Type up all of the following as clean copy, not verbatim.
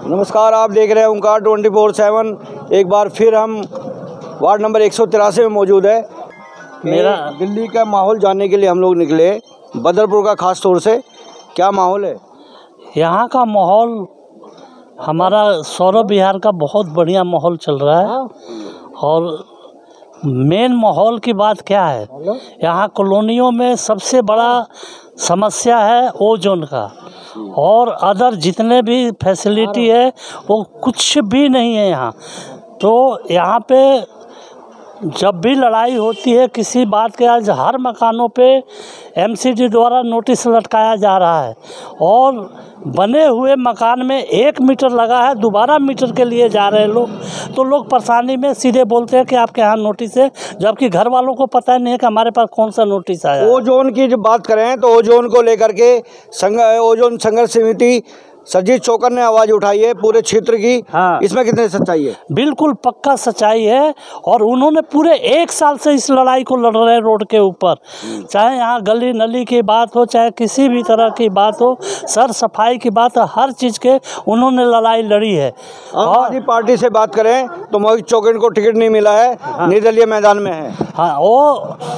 नमस्कार, आप देख रहे हैं ओंकार 24/7। एक बार फिर हम वार्ड नंबर 183 में मौजूद है। मेरा दिल्ली का माहौल जानने के लिए हम लोग निकले, बदरपुर का खास तौर से। क्या माहौल है यहाँ का? माहौल हमारा सौरभ विहार का बहुत बढ़िया माहौल चल रहा है। और मेन माहौल की बात क्या है, यहाँ कॉलोनियों में सबसे बड़ा समस्या है ओजोन का, और अदर जितने भी फैसिलिटी है वो कुछ भी नहीं है यहाँ। तो यहाँ पे जब भी लड़ाई होती है किसी बात के, आज हर मकानों पे एमसीडी द्वारा नोटिस लटकाया जा रहा है, और बने हुए मकान में 1 मीटर लगा है, दोबारा मीटर के लिए जा रहे हैं लोग। तो लोग परेशानी में सीधे बोलते हैं कि आपके यहाँ नोटिस है, जबकि घर वालों को पता नहीं है कि हमारे पास कौन सा नोटिस आया। ओजोन की जब बात करें तो ओजोन को लेकर के ओजोन संघर्ष समिति सरजीत चौकर ने आवाज़ उठाई है पूरे क्षेत्र की। हाँ। इसमें कितनी सच्चाई है? बिल्कुल पक्का सच्चाई है। और उन्होंने पूरे 1 साल से इस लड़ाई को लड़ रहे हैं रोड के ऊपर, चाहे यहाँ गली नली की बात हो, चाहे किसी भी तरह की बात हो, सर सफाई की बात हो, हर चीज़ के उन्होंने लड़ाई लड़ी है। आम आदमी पार्टी से बात करें तो मोहित चौकर को टिकट नहीं मिला है। हाँ। निर्दलीय मैदान में है। हाँ, वो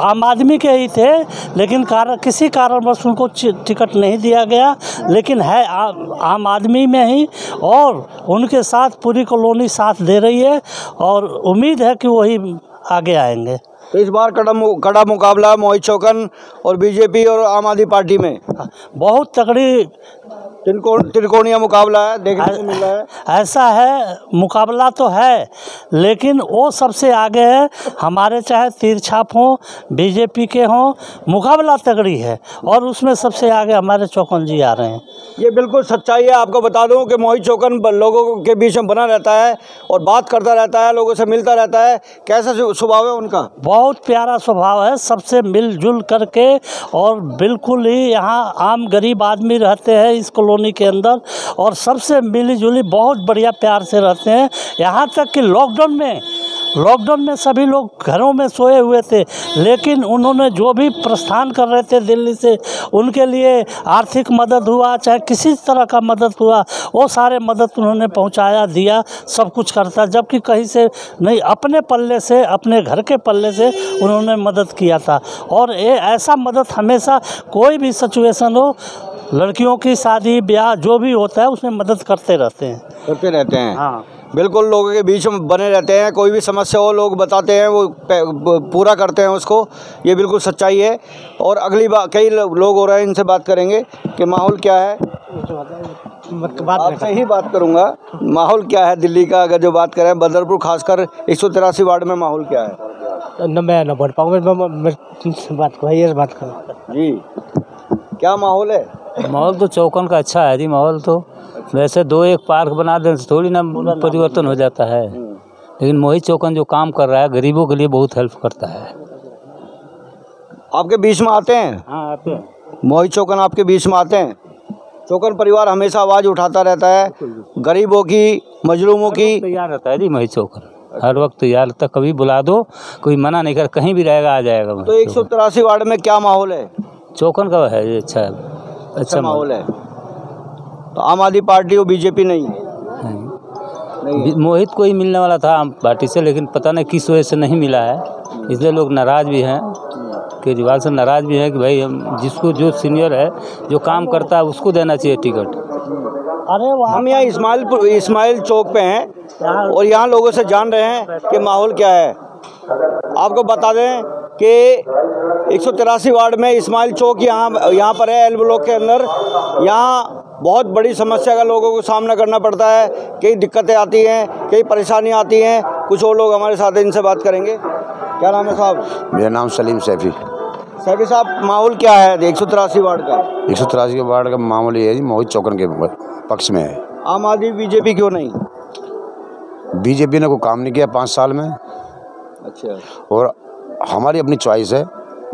आम आदमी के ही थे, लेकिन किसी कारणवश उनको टिकट नहीं दिया गया, लेकिन है आम आदमी में ही, और उनके साथ पूरी कॉलोनी साथ दे रही है, और उम्मीद है कि वही आगे आएंगे। तो इस बार कड़ा मुकाबला मोहित चौकर और बीजेपी और आम आदमी पार्टी में बहुत तगड़ी त्रिकोणीय मुकाबला है, देखने को मिल रहा है। ऐसा है, मुकाबला तो है, लेकिन वो सबसे आगे है। हमारे चाहे तीरछाप हों, बीजेपी के हों, मुकाबला तगड़ी है, और उसमें सबसे आगे हमारे चौकन जी आ रहे हैं। ये बिल्कुल सच्चाई है। आपको बता दूं कि मोहित चौकर लोगों के बीच में बना रहता है और बात करता रहता है, लोगों से मिलता रहता है। कैसा स्वभाव है उनका? बहुत प्यारा स्वभाव है, सबसे मिलजुल करके, और बिल्कुल ही यहाँ आम गरीब आदमी रहते हैं इस कॉलोनी के अंदर, और सबसे मिली जुली बहुत बढ़िया प्यार से रहते हैं। यहाँ तक कि लॉकडाउन में सभी लोग घरों में सोए हुए थे, लेकिन उन्होंने जो भी प्रस्थान कर रहे थे दिल्ली से, उनके लिए आर्थिक मदद हुआ, चाहे किसी तरह का मदद हुआ, वो सारे मदद उन्होंने पहुंचाया, दिया, सब कुछ करता, जबकि कहीं से नहीं, अपने पल्ले से, अपने घर के पल्ले से उन्होंने मदद किया था। और ये ऐसा मदद हमेशा कोई भी सिचुएशन हो, लड़कियों की शादी ब्याह जो भी होता है उसमें मदद करते रहते हैं। हाँ, बिल्कुल लोगों के बीच में बने रहते हैं। कोई भी समस्या हो लोग बताते हैं, वो पूरा करते हैं उसको। ये बिल्कुल सच्चाई है। और अगली बार कई लोग हो रहे हैं, इनसे बात करेंगे कि माहौल क्या है। आपसे ही बात करूंगा, माहौल क्या है दिल्ली का? अगर जो बात करें बदरपुर, खासकर 183 वार्ड में माहौल क्या है? मैं न बढ़ पाऊँगा, बात करूँ जी। क्या माहौल है? माहौल तो चौकन का अच्छा है जी। माहौल तो वैसे 2-1 पार्क बना दें थोड़ी ना परिवर्तन हो जाता है, लेकिन मोहित चौकन जो काम कर रहा है गरीबों के लिए बहुत हेल्प करता है। आपके बीच में आते हैं? हाँ, आते हैं। मोहित चौकन आपके बीच में आते हैं? चौकन परिवार हमेशा आवाज़ उठाता रहता है, गरीबों की, मजलूमों की। तैयार रहता है जी मोहित चौकन, हर वक्त तैयार रहता। कभी बुला दो, कोई मना नहीं कर, कहीं भी रहेगा, आ जाएगा। तो 183 वार्ड में क्या माहौल है? चौकन का है, अच्छा माहौल है। तो आम आदमी पार्टी और बीजेपी नहीं? मोहित को ही मिलने वाला था आम पार्टी से, लेकिन पता नहीं किस वजह से नहीं मिला है, इसलिए लोग नाराज़ भी हैं। केजरीवाल से नाराज़ भी हैं कि भाई हम जिसको जो सीनियर है, जो काम करता है, उसको देना चाहिए टिकट। अरे हम यहाँ इस्माइल चौक पे हैं और यहाँ लोगों से जान रहे हैं कि माहौल क्या है। आपको बता दें कि 183 वार्ड में इस्माइल चौक यहाँ पर है, एल ब्लॉक के अंदर। यहाँ बहुत बड़ी समस्या का लोगों को सामना करना पड़ता है, कई दिक्कतें आती हैं, कई परेशानियाँ आती हैं। कुछ और लोग हमारे साथ हैं, इनसे बात करेंगे। क्या नाम है साहब? मेरा नाम सलीम सैफी। सैफी साहब, माहौल क्या है 183 वार्ड का? 183 वार्ड का मामूल ये है जी, मोहित चौकर के पक्ष में है। आम आदमी बीजेपी क्यों नहीं? बीजेपी ने कोई काम नहीं किया 5 साल में। अच्छा। और हमारी अपनी चॉइस है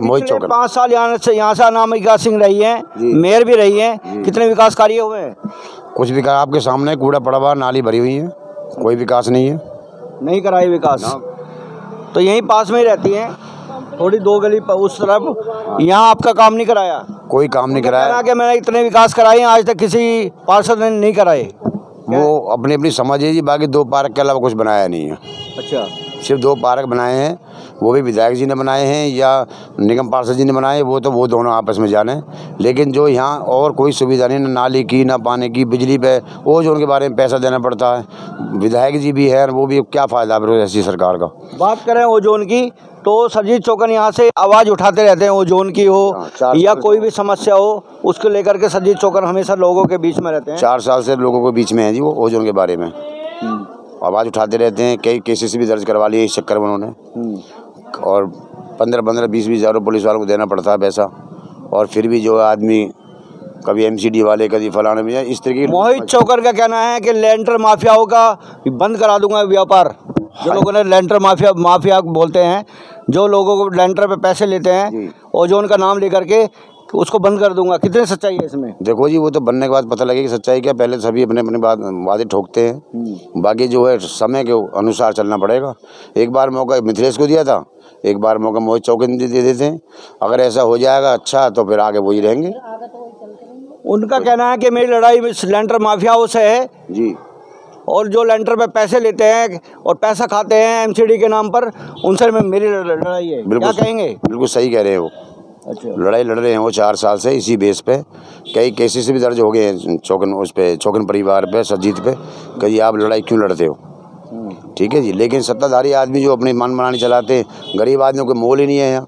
मोहित चौकर। 5 साल यहाँ से अनामिका सिंह रही हैं, मेयर भी रही हैं। कितने विकास कार्य हुए हैं? कुछ विकास आपके सामने, कूड़ा पड़ा हुआ, नाली भरी हुई है, कोई विकास नहीं है। नहीं कराई विकास? तो यहीं पास में ही रहती हैं, थोड़ी 2 गली उस तरफ। यहाँ आपका काम नहीं कराया? कोई काम नहीं कराया। कि मैंने इतने विकास कराए हैं, आज तक किसी पार्षद ने नहीं कराए। वो अपनी अपनी समझ है जी, बाकी 2 पार्क के अलावा कुछ बनाया नहीं है। अच्छा, सिर्फ 2 पार्क बनाए हैं, वो भी विधायक जी ने बनाए हैं या निगम पार्षद जी ने बनाए, वो तो वो दोनों आपस में जाने। लेकिन जो यहाँ और कोई सुविधा नहीं, ना नाली की, ना पानी की, बिजली पे वो जो उनके बारे में पैसा देना पड़ता है। विधायक जी भी है, वो भी क्या फ़ायदा है ऐसी सरकार का। बात करें ओजोन की तो सरजीत चौकन यहाँ से आवाज़ उठाते रहते हैं, ओजोन की हो या कोई भी समस्या हो उसको लेकर के सरजीत चौकन हमेशा लोगों के बीच में रहते हैं। 4 साल से लोगों के बीच में है जी, वो ओजोन के बारे में आवाज़ उठाते रहते हैं। कई केसेस भी दर्ज करवा लिए इस चक्कर में उन्होंने, और 15-15, 20-20 हज़ार पुलिस वालों को देना पड़ता है पैसा, और फिर भी जो आदमी कभी MCD वाले, कभी फलाने में, इस तरीके। मोहित चौकर का कहना है कि लेंटर माफियाओं का बंद करा दूंगा व्यापार। जो लोगों ने लेंटर माफिया बोलते हैं, जो लोगों को लेंटर पे पैसे लेते हैं ओजोन का नाम लेकर के, उसको बंद कर दूंगा। कितनी सच्चाई है इसमें? देखो जी, वो तो बनने के बाद पता लगेगी सच्चाई क्या। पहले सभी अपने अपने वादे ठोकते हैं, बाकी जो है समय के अनुसार चलना पड़ेगा। एक बार मौका मिथिलेश को दिया था, एक बार मौका मोहित चौकन दे देते हैं। अगर ऐसा हो जाएगा अच्छा, तो फिर आगे वही रहेंगे। उनका कहना है कि मेरी लड़ाई लेंटर माफियाओं से है जी, और जो लेंटर पे पैसे लेते हैं और पैसा खाते हैं MCD के नाम पर, उनसे मेरी लड़ाई है। क्या कहेंगे? बिल्कुल सही कह रहे हैं वो। अच्छा, लड़ाई लड़ रहे हैं वो 4 साल से इसी बेस पे। कई केसेस भी दर्ज हो गए हैं चौकन परिवार पे, सरजीत पे, कि आप लड़ाई क्यों लड़ते हो। ठीक है जी, लेकिन सत्ताधारी आदमी जो अपनी मनमानी चलाते हैं, गरीब आदमियों को मोल ही नहीं है यहाँ,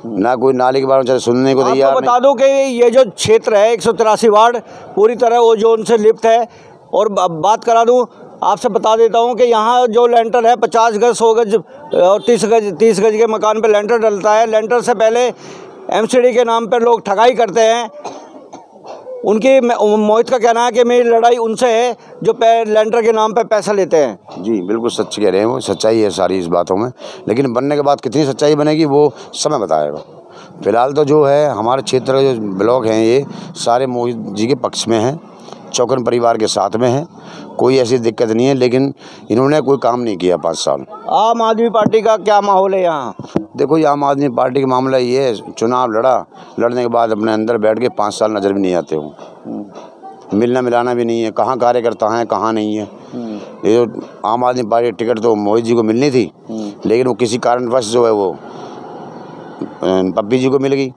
ना कोई नाले के बारे में सुनने को तैयार नहीं। बता दो कि ये जो क्षेत्र है 183 वार्ड पूरी तरह ओजोन से लिप्त है। और बात करा दूं, आपसे बता देता हूं कि यहाँ जो लेंटर है 50 गज, 100 गज और 30 गज के मकान पे लेंटर डलता है। लेंटर से पहले MCD के नाम पर लोग ठगाई करते हैं। उनकी मोहित का कहना है कि मेरी लड़ाई उनसे है जो लेंटर के नाम पे पैसा लेते हैं। जी बिल्कुल सच कह रहे हैं वो, सच्चाई है सारी इस बातों में। लेकिन बनने के बाद कितनी सच्चाई बनेगी वो समय बताएगा। फिलहाल तो जो है हमारे क्षेत्र के जो ब्लॉक हैं ये सारे मोहित जी के पक्ष में हैं, चौकन परिवार के साथ में है, कोई ऐसी दिक्कत नहीं है। लेकिन इन्होंने कोई काम नहीं किया 5 साल। आम आदमी पार्टी का क्या माहौल है यहाँ? देखो, ये आम आदमी पार्टी का मामला ये है, चुनाव लड़ने के बाद अपने अंदर बैठ के 5 साल नज़र भी नहीं आते हो, मिलना मिलाना भी नहीं है, कहाँ कार्यकर्ता हैं कहाँ नहीं है। ये जो आम आदमी पार्टी टिकट तो मोहित जी को मिलनी थी, लेकिन वो किसी कारणवश जो है वो पप्पी जी को मिल गई।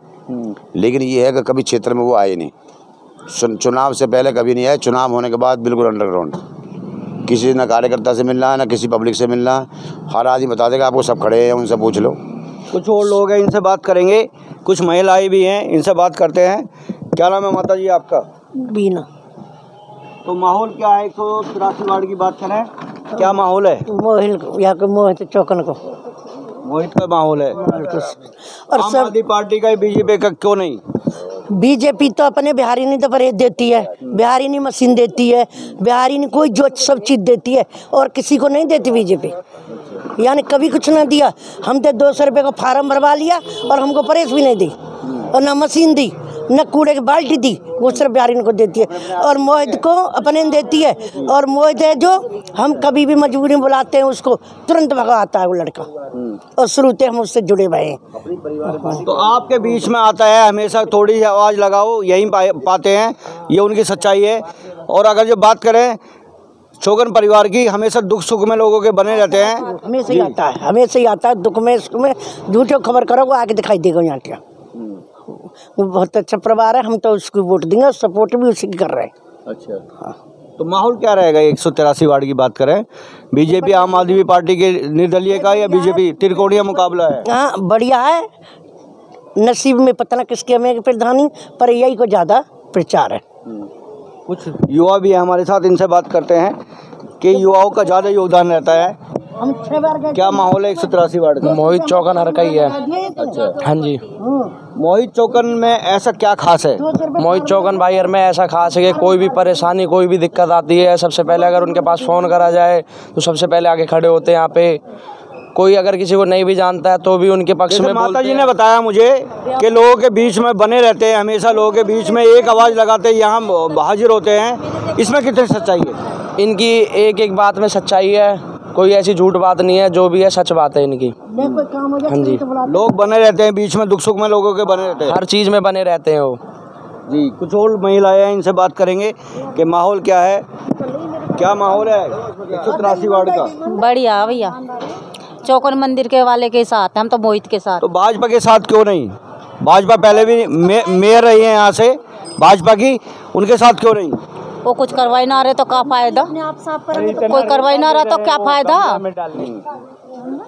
लेकिन ये है कि कभी क्षेत्र में वो आए नहीं, चुनाव से पहले कभी नहीं आए, चुनाव होने के बाद बिल्कुल अंडरग्राउंड, किसी ना कार्यकर्ता से मिलना है ना किसी पब्लिक से मिलना है। हर आदमी बता देगा आपको, सब खड़े हैं उनसे पूछ लो। कुछ और लोग हैं, इनसे बात करेंगे। कुछ महिलाएं भी हैं, इनसे बात करते हैं। क्या नाम है माता जी आपका? बीना। तो माहौल क्या है 183 वार्ड की बात करें, क्या माहौल है? मोहित चौकन को मोहित का माहौल है। और आम आदमी पार्टी का BJP का क्यों नहीं? बीजेपी तो अपने बिहारी नहीं तो परहेज देती है, बिहारी नहीं मशीन देती है, बिहारी नहीं कोई जो सब चीज़ देती है और किसी को नहीं देती बीजेपी। यानी कभी कुछ ना दिया। हम तो 200 रुपये का फार्म भरवा लिया और हमको परहेज भी नहीं दी, और ना मशीन दी, न कूड़े की बाल्टी दी, वो सिर्फ बिहारी को देती है। और मोहित को अपने देती है, और मोहित है जो हम कभी भी मजबूरी में बुलाते हैं उसको तुरंत भगाता है वो लड़का, और शुरू से हम उससे जुड़े हुए हैं। तो आपके बीच में आता है हमेशा, थोड़ी आवाज़ लगाओ यहीं पाते हैं, ये उनकी सच्चाई है। और अगर जो बात करें चौकन परिवार की, हमेशा दुख सुख में लोगों के बने रहते हैं। हमेशा ही आता है, हमेशा ही आता है, दुख में सुख में। झूठे खबर करो वो आके दिखाई देगा यहाँ क्या। वो बहुत अच्छा परिवार है, हम तो उसको वोट देंगे, सपोर्ट भी उसी की कर रहे हैं। अच्छा, हाँ। तो माहौल क्या रहेगा 183 वार्ड की बात करें? BJP आम आदमी पार्टी के निर्दलीय का या BJP त्रिकोणीय मुकाबला है? हाँ बढ़िया है, नसीब में पता ना किसके में प्रधानी, पर यही को ज़्यादा प्रचार है। कुछ युवा भी है हमारे साथ, इनसे बात करते हैं कि युवाओं का ज़्यादा योगदान रहता है। हम 6 बार गए। क्या माहौल है 183 वार्ड का? मोहित चौकन हर का ही है। अच्छा, हाँ जी। मोहित चौकन में ऐसा क्या खास है? मोहित चौकन भाई यार में ऐसा खास है कि कोई भी परेशानी कोई भी दिक्कत आती है, सबसे पहले अगर उनके पास फ़ोन करा जाए तो सबसे पहले आगे खड़े होते हैं यहाँ पे। कोई अगर किसी को नहीं भी जानता है तो भी उनके पक्ष में माता जी ने बताया मुझे कि लोगों के बीच में बने रहते हैं, हमेशा लोगों के बीच में एक आवाज़ लगाते यहाँ हाजिर होते हैं। इसमें कितनी सच्चाई है? इनकी एक एक बात में सच्चाई है, कोई ऐसी झूठ बात नहीं है, जो भी है सच बात है इनकी। हाँ जी, लोग बने रहते हैं बीच में, दुख सुख में लोगों के बने रहते हैं, हर चीज़ में बने रहते हैं वो। जी। कुछ और महिलाएं हैं, इनसे बात करेंगे कि माहौल क्या है, क्या माहौल है 183 वार्ड का? बढ़िया भैया, चौकन मंदिर के वाले के साथ, हम तो मोहित के साथ। तो भाजपा के साथ क्यों नहीं? भाजपा पहले भी मेयर रही है यहाँ से भाजपा की, उनके साथ क्यों नहीं? वो कुछ करवाई ना रहे तो क्या फायदा? कोई करवाई ना रहा तो क्या फायदा?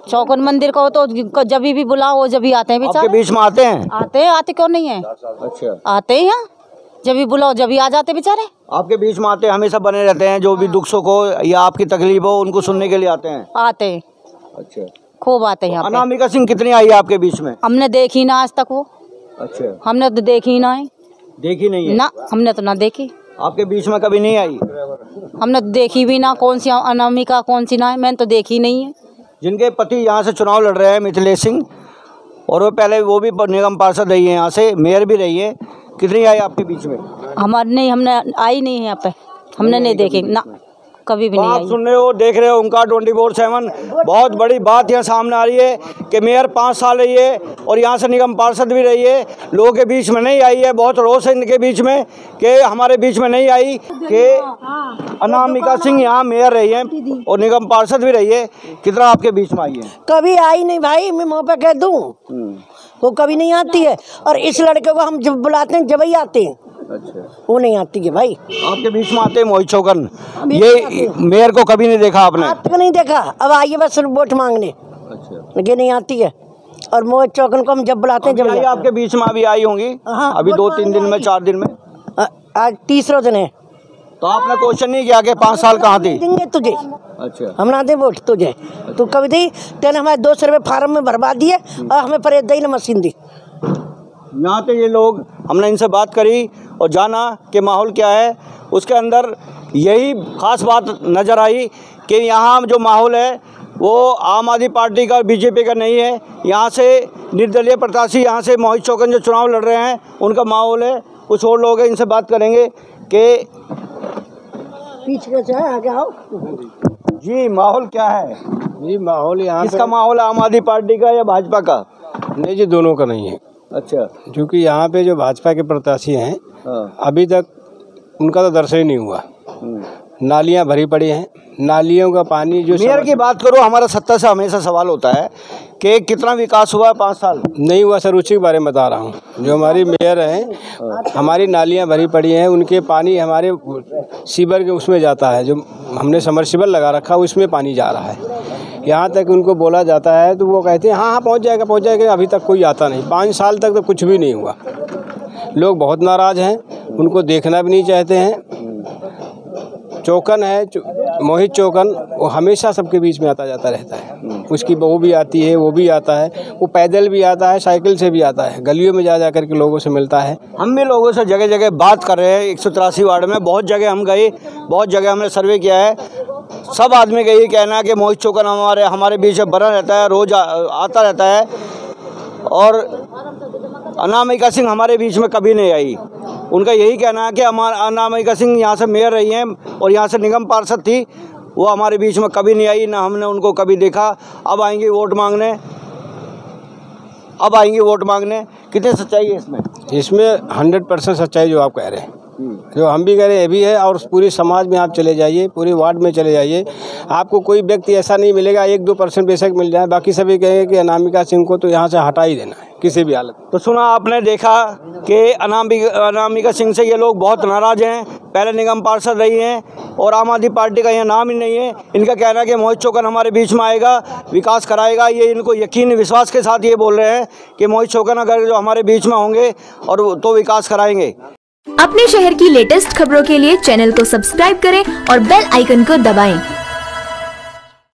चौकन मंदिर को तो जब भी बुलाओ वो जब भी आते हैं बेचारे। आपके बीच में आते हैं? आते क्यों नहीं है? अच्छा, आते हैं, जब भी बुलाओ जब भी आ जाते बेचारे। आपके बीच में आते हैं, हमेशा बने रहते हैं, जो भी दुख सुख हो या आपकी तकलीफ हो उनको सुनने के लिए आते हैं? आते हैं, अच्छा, खूब आते हैं यहाँ पे। अनामिका सिंह कितनी आई है आपके बीच में? हमने देखी ना आज तक वो। अच्छा, हमने तो देखी ना है। देखी नहीं है ना, हमने तो ना देखी। आपके बीच में कभी नहीं आई? हमने तो देखी भी ना, कौन सी अनामिका कौन सी ना है, मैंने तो देखी नहीं है। जिनके पति यहाँ से चुनाव लड़ रहे हैं मिथिलेश सिंह, और वो पहले वो भी निगम पार्षद रही है, यहाँ से मेयर भी रही है, कितनी आई आपके बीच में? हमारे नहीं, हमने आई नहीं है यहाँ पे, हमने नहीं देखी ना, कभी भी नहीं आप आई। सुन रहे हो, देख रहे हो उनका 24/7। बहुत बड़ी बात यहाँ सामने आ रही है कि मेयर 5 साल रही है और यहाँ से निगम पार्षद भी रही है, लोगों के बीच में नहीं आई है। बहुत रोष है इनके बीच में कि हमारे बीच में नहीं आई कि अनामिका सिंह यहाँ मेयर रही है और निगम पार्षद भी रही है, कितना आपके बीच में आई है? कभी आई नहीं भाई, मैं मुँह पे कह दूँ, वो कभी नहीं आती है। और इस लड़के को हम जब बुलाते हैं जब ही आते हैं। अच्छा, वो नहीं आती है भाई। आपके बीच में आते हैं मोहित चौकन, ये मेयर को कभी नहीं देखा आपने? आज तक नहीं देखा, अब आइए बस वोट मांगने। अच्छा, लेकिन नहीं आती है। और मोहित चौकन को हम जब बुलाते हैं जब अभी आपके बीच में अभी आई होंगी? हाँ, अभी 2-3 दिन में, 4 दिन में? आज तीसरा दिन है। तो आपने क्वेश्चन नहीं किया कि 5 साल कहाँ थी? देंगे तुझे, अच्छा, हम ना दे वोट तुझे। तू कभी दी, तेने हमारे 200 रुपये फार्म में भरवा दिए और हमें पर दही न मशीन दी। यहाँ पे ये लोग, हमने इनसे बात करी और जाना कि माहौल क्या है, उसके अंदर यही खास बात नज़र आई कि यहाँ जो माहौल है वो आम आदमी पार्टी का और बीजेपी का नहीं है। यहाँ से निर्दलीय प्रत्याशी, यहाँ से मोहित चौकन जो चुनाव लड़ रहे हैं, उनका माहौल है। कुछ और लोग हैं, इनसे बात करेंगे कि पीछे से आगे आओ जी माहौल क्या है? जी माहौल यहाँ किसका माहौल है, आम आदमी पार्टी का या भाजपा का? नहीं जी, दोनों का नहीं है। अच्छा, क्योंकि यहाँ पे जो भाजपा के प्रत्याशी हैं, अभी तक उनका तो दर्शन ही नहीं हुआ। नालियाँ भरी पड़ी हैं, नालियों का पानी जो मेयर की बात करो, हमारा सत्ता से हमेशा सवाल होता है कि कितना विकास हुआ है 5 साल? नहीं हुआ सर, उसी के बारे में बता रहा हूँ। जो हमारी मेयर हैं, हमारी नालियाँ भरी पड़ी हैं, उनके पानी हमारे सीवर के उसमें जाता है, जो हमने समरसिबल लगा रखा उसमें पानी जा रहा है। यहाँ तक उनको बोला जाता है तो वो कहते हैं हाँ पहुँच जाएगा, अभी तक कोई आता नहीं। 5 साल तक तो कुछ भी नहीं हुआ। लोग बहुत नाराज़ हैं, उनको देखना भी नहीं चाहते हैं। चौकन है, मोहित चौकन, वो हमेशा सबके बीच में आता जाता रहता है। उसकी बहू भी आती है, वो भी आता है, वो पैदल भी आता है, साइकिल से भी आता है, गलियों में जा कर के लोगों से मिलता है। हम भी लोगों से जगह जगह बात कर रहे हैं। 183 वार्ड में बहुत जगह हम गए, बहुत जगह हमने सर्वे किया है। सब आदमी का यही कहना है कि मोहित चौकन हमारे बीच में बना रहता है, रोज़ आता रहता है, और अनामिका सिंह हमारे बीच में कभी नहीं आई। उनका यही कहना है कि अनामिका सिंह यहाँ से मेयर रही हैं और यहाँ से निगम पार्षद थी, वो हमारे बीच में कभी नहीं आई, ना हमने उनको कभी देखा। अब आएंगे वोट मांगने। कितनी सच्चाई है इसमें? इसमें 100% सच्चाई जो आप कह रहे हैं, जो हम भी कह रहे हैं, ये भी है। और पूरी समाज में आप चले जाइए, पूरे वार्ड में चले जाइए, आपको कोई व्यक्ति ऐसा नहीं मिलेगा, 1-2% बेशक मिल जाए, बाकी सभी कहेंगे कि अनामिका सिंह को तो यहाँ से हटा ही देना है किसी भी हालत में। तो सुना आपने, देखा कि अनामिका सिंह से ये लोग बहुत नाराज़ हैं। पहले निगम पार्षद रही हैं और आम आदमी पार्टी का यहाँ नाम ही नहीं है। इनका कहना है कि मोहित चौकन हमारे बीच में आएगा, विकास कराएगा। ये इनको यकीन विश्वास के साथ ये बोल रहे हैं कि मोहित चौकन अगर जो हमारे बीच में होंगे और तो विकास कराएंगे। अपने शहर की लेटेस्ट खबरों के लिए चैनल को सब्सक्राइब करें और बेल आइकन को दबाएं।